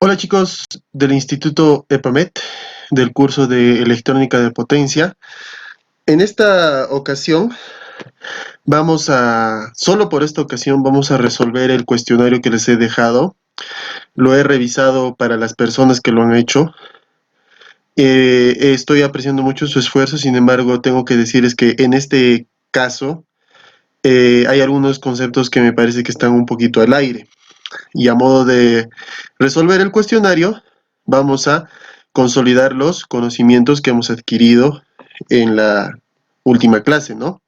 Hola chicos del Instituto EPAMET, del curso de Electrónica de Potencia. En esta ocasión solo por esta ocasión vamos a resolver el cuestionario que les he dejado. Lo he revisado para las personas que lo han hecho. Estoy apreciando mucho su esfuerzo, sin embargo tengo que decirles que en este caso hay algunos conceptos que me parece que están un poquito al aire. Y a modo de resolver el cuestionario, vamos a consolidar los conocimientos que hemos adquirido en la última clase, ¿no?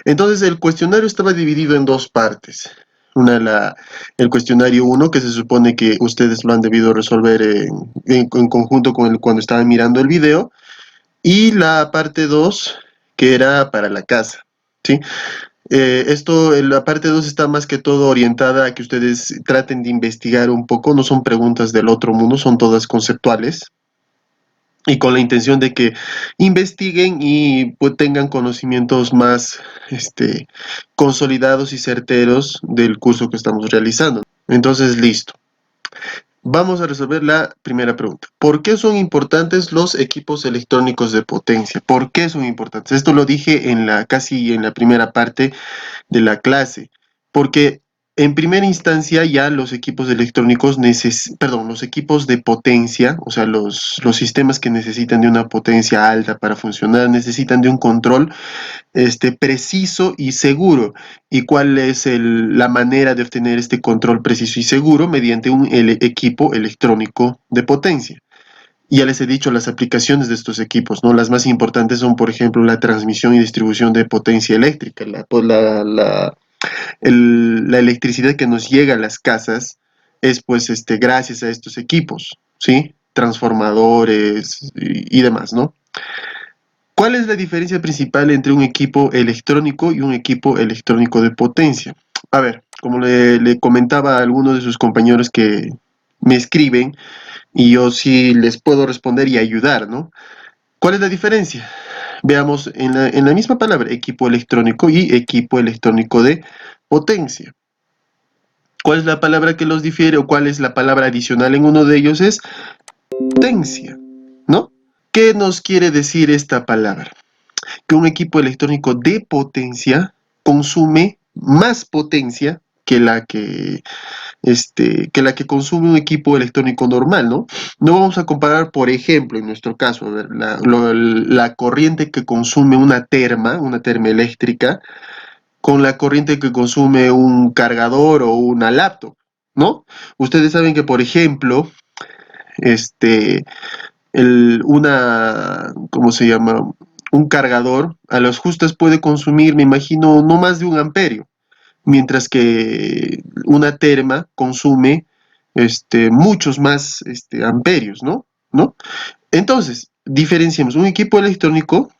Entonces, el cuestionario estaba dividido en dos partes. El cuestionario 1, que se supone que ustedes lo han debido resolver en conjunto con cuando estaban mirando el video, y la parte 2, que era para la casa, ¿sí? La parte 2 está más que todo orientada a que ustedes traten de investigar un poco, no son preguntas del otro mundo, son todas conceptuales, y con la intención de que investiguen y pues, tengan conocimientos más consolidados y certeros del curso que estamos realizando. Entonces, listo. Vamos a resolver la primera pregunta. ¿Por qué son importantes los equipos electrónicos de potencia? ¿Por qué son importantes? Esto lo dije casi en la primera parte de la clase, porque en primera instancia ya los equipos electrónicos, los equipos de potencia, o sea, los sistemas que necesitan de una potencia alta para funcionar, necesitan de un control preciso y seguro. ¿Y cuál es la manera de obtener este control preciso y seguro? Mediante un equipo electrónico de potencia. Ya les he dicho las aplicaciones de estos equipos, ¿no? Las más importantes son, por ejemplo, la transmisión y distribución de potencia eléctrica, la electricidad que nos llega a las casas es pues gracias a estos equipos, ¿sí? Transformadores y demás, ¿no? ¿Cuál es la diferencia principal entre un equipo electrónico y un equipo electrónico de potencia? A ver, como le comentaba a algunos de sus compañeros que me escriben, y yo sí les puedo responder y ayudar, ¿no? ¿Cuál es la diferencia? Veamos en la misma palabra, equipo electrónico y equipo electrónico de potencia. ¿Cuál es la palabra que los difiere o cuál es la palabra adicional en uno de ellos? Es potencia, ¿no? ¿Qué nos quiere decir esta palabra? Que un equipo electrónico de potencia consume más potencia que la que consume un equipo electrónico normal, ¿no? No vamos a comparar, por ejemplo, en nuestro caso, a ver, la corriente que consume una terma eléctrica, con la corriente que consume un cargador o una laptop, ¿no? Ustedes saben que, por ejemplo, este, ¿cómo se llama? Un cargador a las justas puede consumir, me imagino, no más de 1 amperio, mientras que una terma consume muchos más amperios, ¿no? ¿No? Entonces, diferenciamos un equipo electrónico.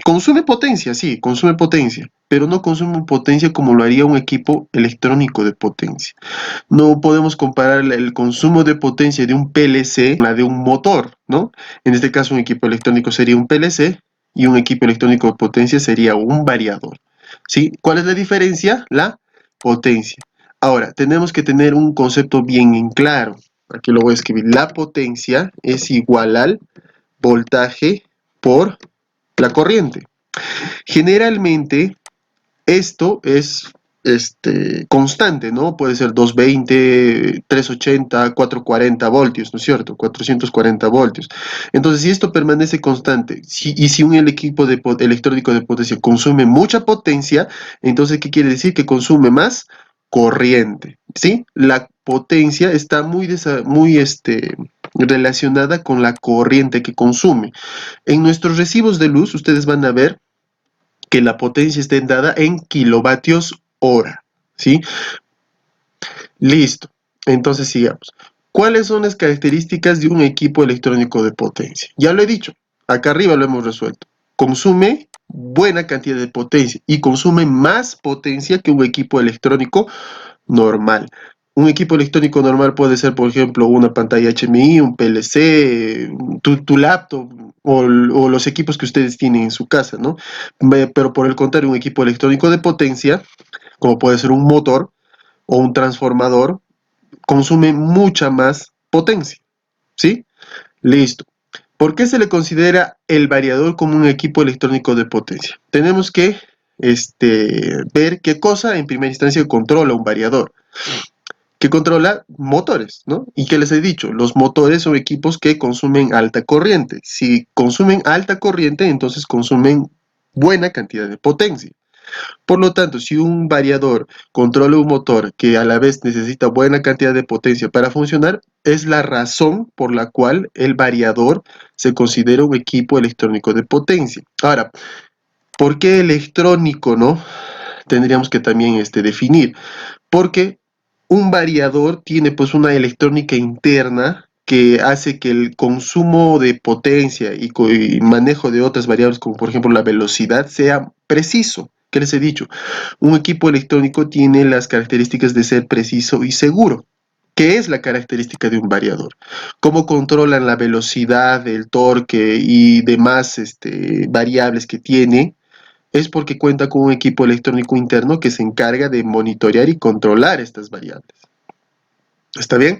Consume potencia, sí, consume potencia, pero no consume potencia como lo haría un equipo electrónico de potencia. No podemos comparar el consumo de potencia de un PLC con la de un motor, ¿no? En este caso, un equipo electrónico sería un PLC y un equipo electrónico de potencia sería un variador, ¿sí? ¿Cuál es la diferencia? La potencia. Ahora, tenemos que tener un concepto bien en claro. Aquí lo voy a escribir. La potencia es igual al voltaje por la corriente. Generalmente, esto es constante, ¿no? Puede ser 220, 380, 440 voltios, ¿no es cierto? 440 voltios. Entonces, si esto permanece constante, y si un equipo electrónico de potencia consume mucha potencia, entonces, ¿qué quiere decir? Que consume más corriente, ¿sí? La potencia está muy relacionada con la corriente que consume. En nuestros recibos de luz, ustedes van a ver que la potencia esté dada en kilovatios hora, ¿sí? Listo. Entonces sigamos. ¿Cuáles son las características de un equipo electrónico de potencia? Ya lo he dicho, acá arriba lo hemos resuelto. Consume buena cantidad de potencia y consume más potencia que un equipo electrónico normal. Un equipo electrónico normal puede ser, por ejemplo, una pantalla HMI, un PLC, tu laptop o los equipos que ustedes tienen en su casa, ¿no? Pero por el contrario, un equipo electrónico de potencia, como puede ser un motor o un transformador, consume mucha más potencia, ¿sí? Listo. ¿Por qué se le considera el variador como un equipo electrónico de potencia? Tenemos que ver qué cosa en primera instancia controla un variador, que controla motores, ¿no? ¿Y qué les he dicho? Los motores son equipos que consumen alta corriente. Si consumen alta corriente, entonces consumen buena cantidad de potencia. Por lo tanto, si un variador controla un motor que a la vez necesita buena cantidad de potencia para funcionar, es la razón por la cual el variador se considera un equipo electrónico de potencia. Ahora, ¿por qué electrónico, no? Tendríamos que también definir. Porque un variador tiene pues una electrónica interna que hace que el consumo de potencia y manejo de otras variables, como por ejemplo la velocidad, sea preciso. ¿Qué les he dicho? Un equipo electrónico tiene las características de ser preciso y seguro. ¿Qué es la característica de un variador? ¿Cómo controlan la velocidad, el torque y demás variables que tiene? Es porque cuenta con un equipo electrónico interno que se encarga de monitorear y controlar estas variables. ¿Está bien?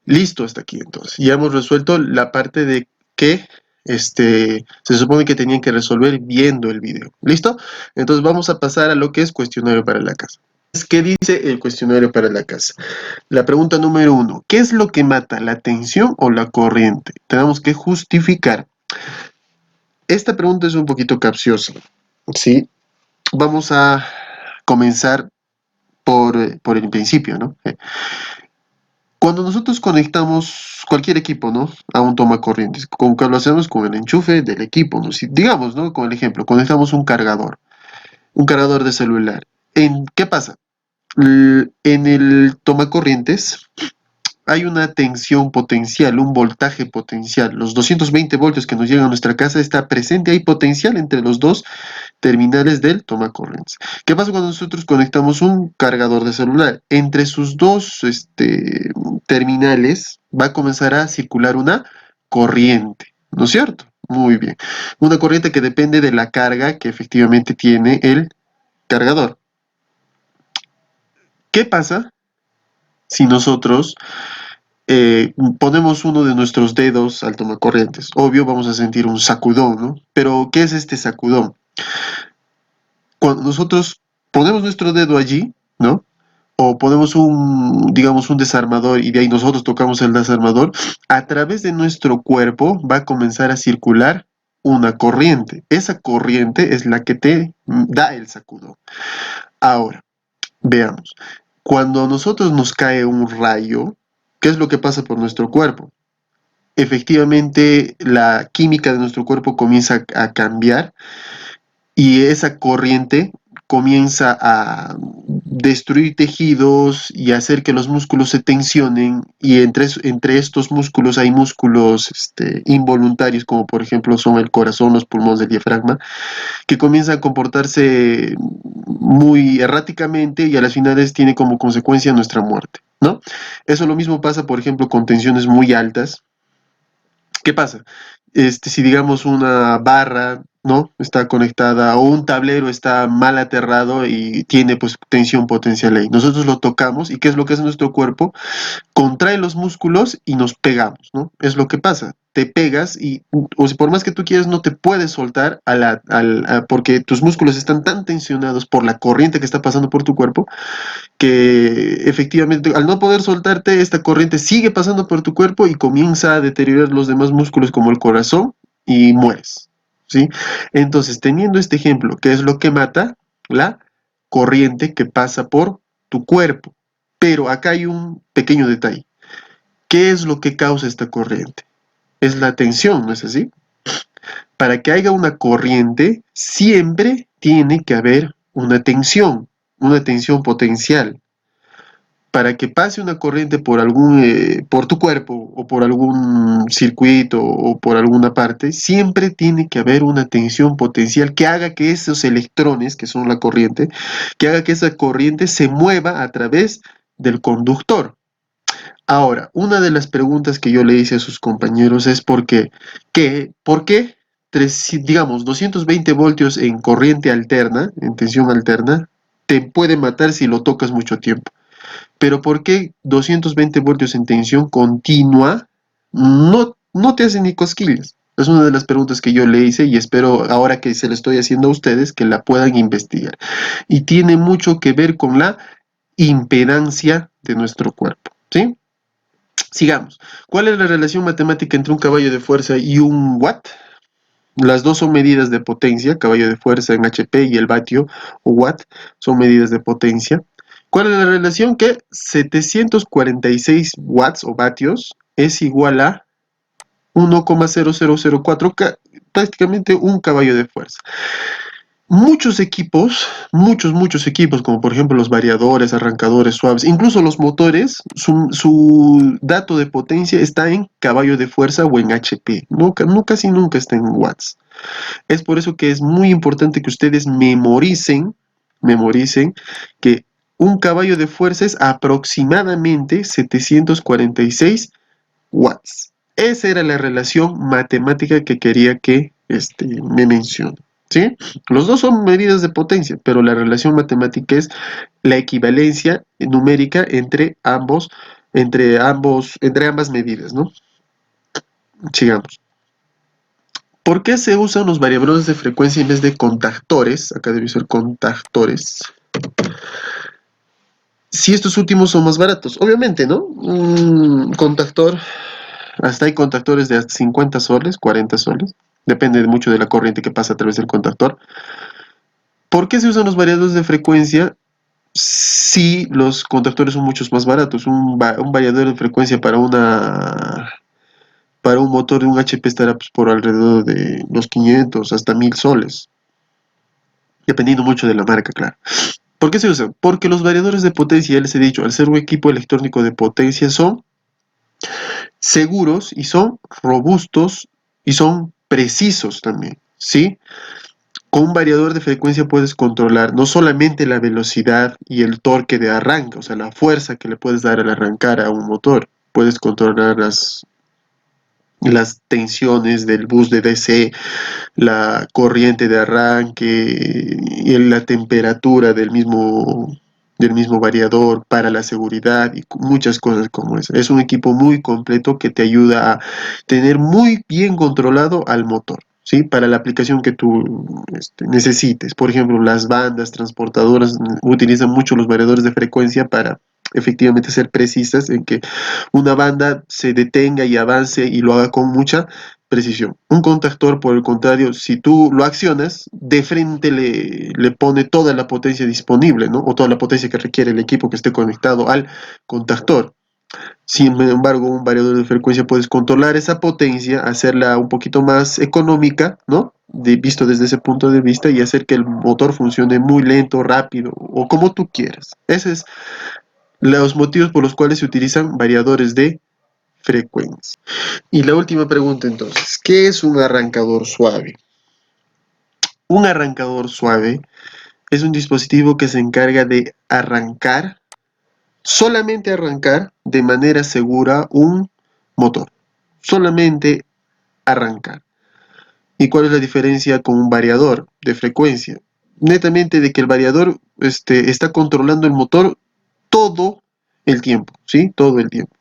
Listo hasta aquí entonces. Ya hemos resuelto la parte de que se supone que tenían que resolver viendo el video. ¿Listo? Entonces vamos a pasar a lo que es cuestionario para la casa. ¿Qué dice el cuestionario para la casa? La pregunta número 1. ¿Qué es lo que mata, la tensión o la corriente? Tenemos que justificar. Esta pregunta es un poquito capciosa. ¿Sí? Vamos a comenzar por el principio, ¿no? Cuando nosotros conectamos cualquier equipo, ¿no? A un toma corrientes, ¿con qué lo hacemos? Con el enchufe del equipo, ¿no? Si, digamos, ¿no? Con el ejemplo, conectamos un cargador de celular. ¿Qué pasa? En el toma corrientes hay una tensión potencial, un voltaje potencial. Los 220 voltios que nos llegan a nuestra casa está presente, hay potencial entre los dos terminales del tomacorrientes. ¿Qué pasa cuando nosotros conectamos un cargador de celular? Entre sus dos terminales va a comenzar a circular una corriente, ¿no es cierto? Muy bien. Una corriente que depende de la carga que efectivamente tiene el cargador. ¿Qué pasa si nosotros ponemos uno de nuestros dedos al tomacorrientes? Obvio, vamos a sentir un sacudón, ¿no? Pero, ¿qué es este sacudón? Cuando nosotros ponemos nuestro dedo allí, ¿no? O ponemos digamos, un desarmador y de ahí nosotros tocamos el desarmador, a través de nuestro cuerpo va a comenzar a circular una corriente. Esa corriente es la que te da el sacudón. Ahora, veamos. Cuando a nosotros nos cae un rayo, ¿qué es lo que pasa por nuestro cuerpo? Efectivamente, la química de nuestro cuerpo comienza a cambiar y esa corriente comienza a destruir tejidos y hacer que los músculos se tensionen y entre estos músculos hay músculos involuntarios como por ejemplo son el corazón, los pulmones, el diafragma, que comienzan a comportarse muy erráticamente y a las finales tiene como consecuencia nuestra muerte, ¿no? Eso lo mismo pasa por ejemplo con tensiones muy altas. ¿Qué pasa? Si digamos una barra, ¿no? Está conectada o un tablero está mal aterrado y tiene pues tensión potencial ahí. Nosotros lo tocamos y ¿qué es lo que hace nuestro cuerpo? Contrae los músculos y nos pegamos, ¿no? Es lo que pasa. Te pegas y o si por más que tú quieras no te puedes soltar porque tus músculos están tan tensionados por la corriente que está pasando por tu cuerpo que efectivamente al no poder soltarte, esta corriente sigue pasando por tu cuerpo y comienza a deteriorar los demás músculos como el corazón y mueres, ¿sí? Entonces, teniendo este ejemplo, ¿qué es lo que mata? La corriente que pasa por tu cuerpo. Pero acá hay un pequeño detalle. ¿Qué es lo que causa esta corriente? Es la tensión, ¿no es así? Para que haya una corriente, siempre tiene que haber una tensión potencial. Para que pase una corriente por tu cuerpo o por algún circuito o por alguna parte, siempre tiene que haber una tensión potencial que haga que esos electrones, que son la corriente, que haga que esa corriente se mueva a través del conductor. Ahora, una de las preguntas que yo le hice a sus compañeros es ¿por qué digamos, 220 voltios en corriente alterna, en tensión alterna, te puede matar si lo tocas mucho tiempo? Pero ¿por qué 220 voltios en tensión continua no te hacen ni cosquillas? Es una de las preguntas que yo le hice y espero ahora que se le estoy haciendo a ustedes que la puedan investigar. Y tiene mucho que ver con la impedancia de nuestro cuerpo, ¿sí? Sigamos. ¿Cuál es la relación matemática entre un caballo de fuerza y un watt? Las dos son medidas de potencia, caballo de fuerza en HP y el vatio o watt son medidas de potencia. ¿Cuál es la relación? Que 746 watts o vatios es igual a 1,0004, prácticamente un caballo de fuerza. Muchos equipos, muchos equipos, como por ejemplo los variadores, arrancadores suaves, incluso los motores, su dato de potencia está en caballo de fuerza o en HP, casi nunca está en watts. Es por eso que es muy importante que ustedes memoricen que un caballo de fuerza es aproximadamente 746 watts. Esa era la relación matemática que quería que me mencione. ¿Sí? Los dos son medidas de potencia, pero la relación matemática es la equivalencia numérica entre ambas medidas, ¿no? Sigamos. ¿Por qué se usan los variadores de frecuencia en vez de contactores? Acá debe ser contactores. Si estos últimos son más baratos, obviamente, ¿no? Un contactor, hasta hay contactores de hasta 50 soles, 40 soles. Depende mucho de la corriente que pasa a través del contactor. ¿Por qué se usan los variadores de frecuencia si los contactores son muchos más baratos? Un variador de frecuencia para un motor de un HP estará pues, por alrededor de los 500 hasta 1000 soles. Dependiendo mucho de la marca, claro. ¿Por qué se usan? Porque los variadores de potencia, ya les he dicho, al ser un equipo electrónico de potencia, son seguros y son robustos y son precisos también, ¿sí? Con un variador de frecuencia puedes controlar no solamente la velocidad y el torque de arranque, o sea, la fuerza que le puedes dar al arrancar a un motor, puedes controlar las tensiones del bus de DC, la corriente de arranque y la temperatura del mismo variador para la seguridad y muchas cosas como eso. Es un equipo muy completo que te ayuda a tener muy bien controlado al motor. ¿Sí? Para la aplicación que tú necesites. Por ejemplo, las bandas transportadoras utilizan mucho los variadores de frecuencia para efectivamente ser precisas en que una banda se detenga y avance y lo haga con mucha precisión. Un contactor, por el contrario, si tú lo accionas, de frente le pone toda la potencia disponible, ¿no? O toda la potencia que requiere el equipo que esté conectado al contactor. Sin embargo, un variador de frecuencia puedes controlar esa potencia, hacerla un poquito más económica, ¿no? Visto desde ese punto de vista y hacer que el motor funcione muy lento, rápido o como tú quieras. Esos son los motivos por los cuales se utilizan variadores de frecuencia. Y la última pregunta entonces, ¿qué es un arrancador suave? Un arrancador suave es un dispositivo que se encarga de solamente arrancar de manera segura un motor. Solamente arrancar. ¿Y cuál es la diferencia con un variador de frecuencia? Netamente de que el variador está controlando el motor todo el tiempo, ¿sí? Todo el tiempo.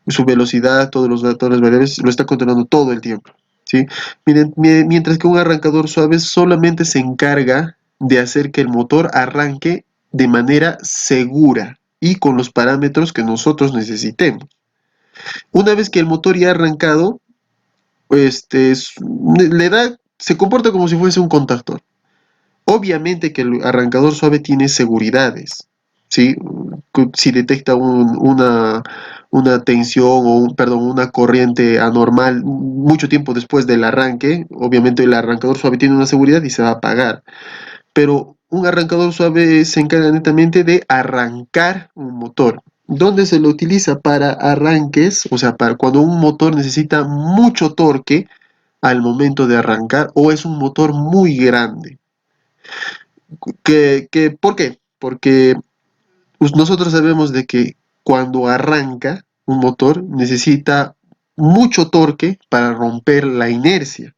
Su velocidad, todos los datos variables, lo está controlando todo el tiempo, ¿sí? Mientras que un arrancador suave solamente se encarga de hacer que el motor arranque de manera segura y con los parámetros que nosotros necesitemos. Una vez que el motor ya ha arrancado, se comporta como si fuese un contactor. Obviamente que el arrancador suave tiene seguridades, ¿sí? Si detecta una tensión perdón, una corriente anormal mucho tiempo después del arranque, obviamente el arrancador suave tiene una seguridad y se va a apagar. Pero un arrancador suave se encarga netamente de arrancar un motor. ¿Dónde se lo utiliza? Para arranques, o sea, para cuando un motor necesita mucho torque al momento de arrancar o es un motor muy grande. ¿Por qué? Porque nosotros sabemos de que cuando arranca un motor necesita mucho torque para romper la inercia,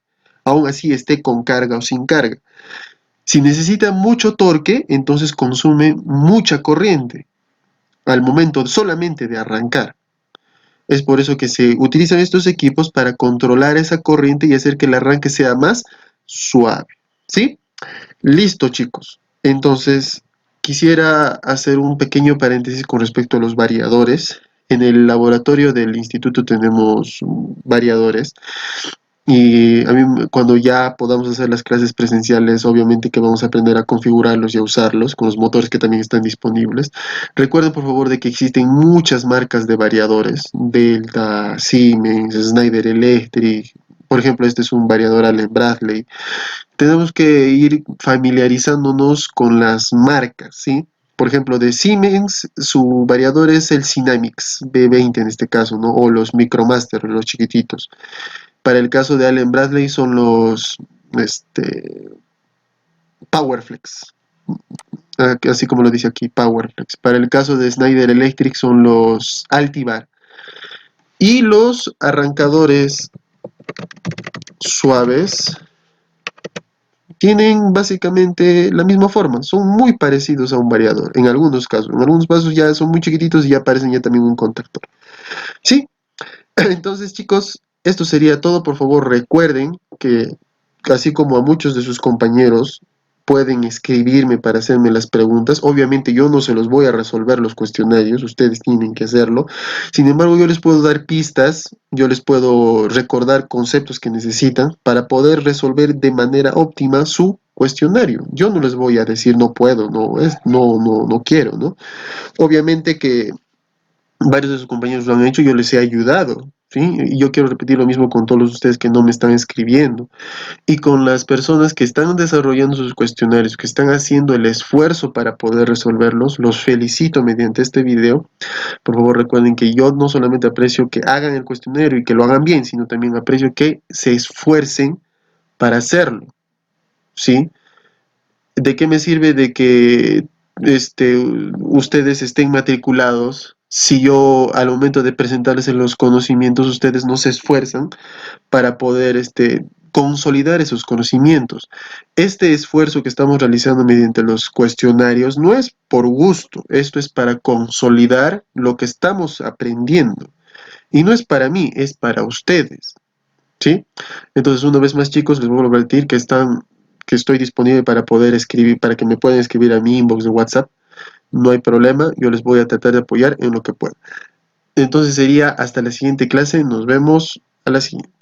aún así esté con carga o sin carga. Si necesita mucho torque, entonces consume mucha corriente. al momento solamente de arrancar. Es por eso que se utilizan estos equipos para controlar esa corriente y hacer que el arranque sea más suave. ¿Sí? Listo, chicos. Entonces, quisiera hacer un pequeño paréntesis con respecto a los variadores. En el laboratorio del instituto tenemos variadores y a mí, cuando ya podamos hacer las clases presenciales, obviamente que vamos a aprender a configurarlos y a usarlos con los motores que también están disponibles. Recuerden por favor de que existen muchas marcas de variadores, Delta, Siemens, Schneider Electric. Por ejemplo, este es un variador Allen Bradley. Tenemos que ir familiarizándonos con las marcas, ¿sí? Por ejemplo, de Siemens, su variador es el Dynamics B20 en este caso, ¿no? O los Micromaster, los chiquititos. Para el caso de Allen Bradley son los Powerflex, así como lo dice aquí, Powerflex. Para el caso de Schneider Electric son los Altivar. Y los arrancadores suaves tienen básicamente la misma forma, son muy parecidos a un variador en algunos casos. En algunos casos ya son muy chiquititos y ya parecen ya también un contactor. Sí, entonces chicos, esto sería todo. Por favor recuerden que así como a muchos de sus compañeros pueden escribirme para hacerme las preguntas. Obviamente yo no se los voy a resolver los cuestionarios, ustedes tienen que hacerlo. Sin embargo, yo les puedo dar pistas, yo les puedo recordar conceptos que necesitan para poder resolver de manera óptima su cuestionario. Yo no les voy a decir no puedo, no quiero, ¿no? Obviamente que varios de sus compañeros lo han hecho, yo les he ayudado, ¿sí? Y yo quiero repetir lo mismo con todos ustedes que no me están escribiendo. Y con las personas que están desarrollando sus cuestionarios, que están haciendo el esfuerzo para poder resolverlos, los felicito mediante este video. Por favor, recuerden que yo no solamente aprecio que hagan el cuestionario y que lo hagan bien, sino también aprecio que se esfuercen para hacerlo, ¿sí? ¿De qué me sirve de que ustedes estén matriculados si yo al momento de presentarles los conocimientos ustedes no se esfuerzan para poder consolidar esos conocimientos? Este esfuerzo que estamos realizando mediante los cuestionarios no es por gusto, esto es para consolidar lo que estamos aprendiendo. Y no es para mí, es para ustedes, ¿sí? Entonces, una vez más, chicos, les vuelvo a repetir que estoy disponible para poder escribir, para que me puedan escribir a mi inbox de WhatsApp. No hay problema, yo les voy a tratar de apoyar en lo que pueda. Entonces sería hasta la siguiente clase, nos vemos a la siguiente.